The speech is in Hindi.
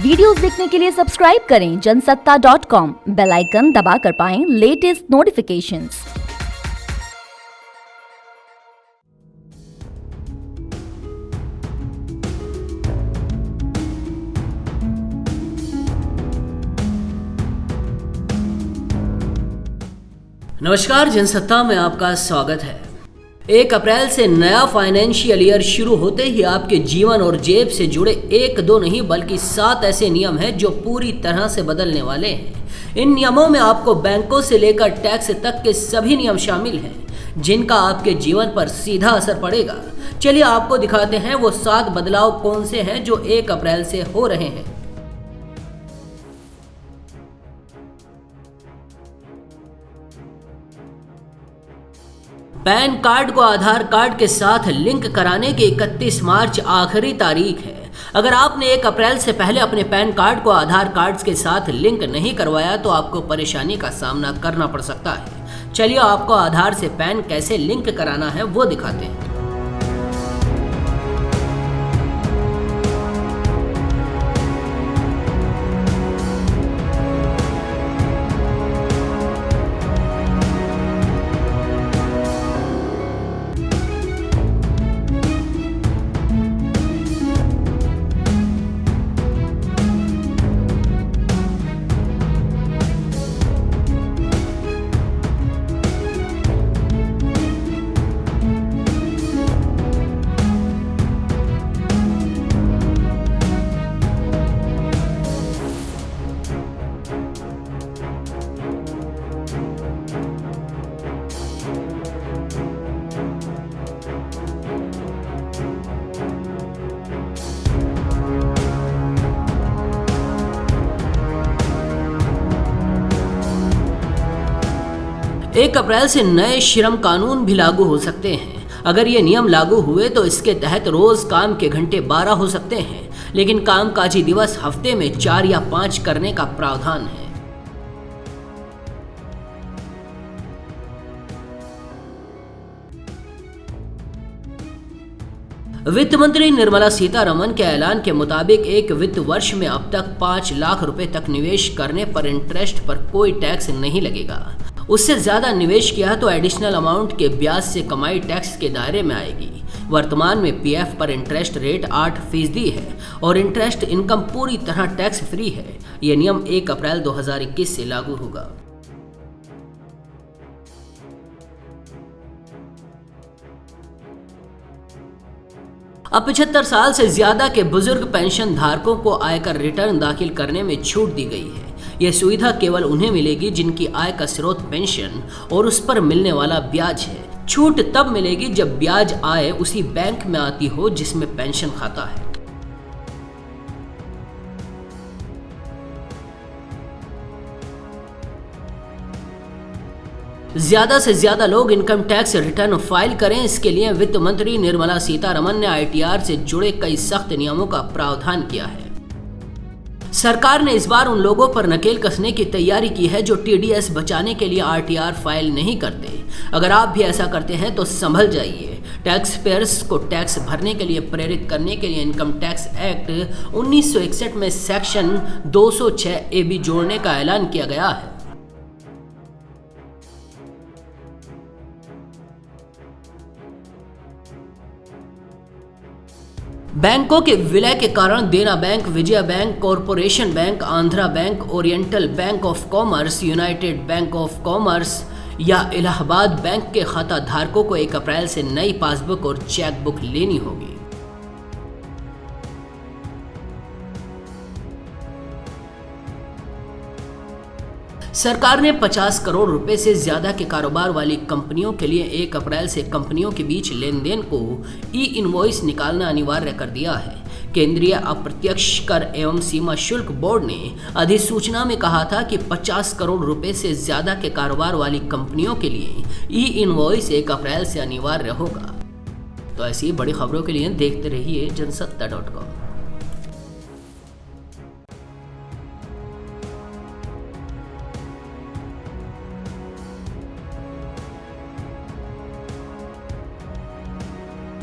वीडियोस देखने के लिए सब्सक्राइब करें जनसत्ता.com, बेल आइकन दबाकर पाएं लेटेस्ट नोटिफिकेशंस। नमस्कार, जनसत्ता में आपका स्वागत है। 1 अप्रैल से नया फाइनेंशियल ईयर शुरू होते ही आपके जीवन और जेब से जुड़े 1-2 नहीं बल्कि 7 ऐसे नियम हैं जो पूरी तरह से बदलने वाले हैं। इन नियमों में आपको बैंकों से लेकर टैक्स तक के सभी नियम शामिल हैं जिनका आपके जीवन पर सीधा असर पड़ेगा। चलिए आपको दिखाते हैं वो 7 बदलाव कौन से हैं जो 1 अप्रैल से हो रहे हैं। पैन कार्ड को आधार कार्ड के साथ लिंक कराने की 31 मार्च आखिरी तारीख है। अगर आपने 1 अप्रैल से पहले अपने पैन कार्ड को आधार कार्ड के साथ लिंक नहीं करवाया तो आपको परेशानी का सामना करना पड़ सकता है। चलिए आपको आधार से पैन कैसे लिंक कराना है वो दिखाते हैं। एक अप्रैल से नए श्रम कानून भी लागू हो सकते हैं। अगर ये नियम लागू हुए तो इसके तहत रोज काम के घंटे 12 हो सकते हैं, लेकिन कामकाजी दिवस हफ्ते में 4 या 5 करने का प्रावधान है। वित्त मंत्री निर्मला सीतारमण के ऐलान के मुताबिक एक वित्त वर्ष में अब तक 5 लाख रुपए तक निवेश करने पर इंटरेस्ट पर कोई टैक्स नहीं लगेगा। उससे ज्यादा निवेश किया तो एडिशनल अमाउंट के ब्याज से कमाई टैक्स के दायरे में आएगी। वर्तमान में पीएफ पर इंटरेस्ट रेट 8% है और इंटरेस्ट इनकम पूरी तरह टैक्स फ्री है। यह नियम 1 अप्रैल 2021 से लागू होगा। अब 75 साल से ज्यादा के बुजुर्ग पेंशन धारकों को आयकर रिटर्न दाखिल करने में छूट दी गई है। यह सुविधा केवल उन्हें मिलेगी जिनकी आय का स्रोत पेंशन और उस पर मिलने वाला ब्याज है। छूट तब मिलेगी जब ब्याज आय उसी बैंक में आती हो जिसमें पेंशन खाता है। ज्यादा से ज्यादा लोग इनकम टैक्स रिटर्न फाइल करें, इसके लिए वित्त मंत्री निर्मला सीतारमण ने आईटीआर से जुड़े कई सख्त नियमों का प्रावधान किया है। सरकार ने इस बार उन लोगों पर नकेल कसने की तैयारी की है जो टीडीएस बचाने के लिए आरटीआर फाइल नहीं करते। अगर आप भी ऐसा करते हैं तो संभल जाइए। टैक्स पेयर्स को टैक्स भरने के लिए प्रेरित करने के लिए इनकम टैक्स एक्ट 1961 में सेक्शन 206 AB जोड़ने का ऐलान किया गया है। बैंकों के विलय के कारण देना bank, Vijaya bank, corporation bank, Andhra bank, oriental bank of commerce, United bank of commerce या इलाहाबाद बैंक के खाता धारकों को 1 अप्रैल से नई पासबुक और चेकबुक लेनी होगी। सरकार ने 50 करोड़ रुपए से ज्यादा के कारोबार वाली कंपनियों के लिए 1 अप्रैल से कंपनियों के बीच लेन-देन को ई-इनवॉइस निकालना अनिवार्य कर दिया है। केंद्रीय अप्रत्यक्ष कर एवं सीमा शुल्क बोर्ड ने अधिसूचना में कहा था कि 50 करोड़ रुपए से ज्यादा के कारोबार वाली कंपनियों के लिए ई-इनवॉइस 1 अप्रैल से अनिवार्य होगा। तो ऐसी बड़ी खबरों के लिए देखते रहिए जनसत्ता.com।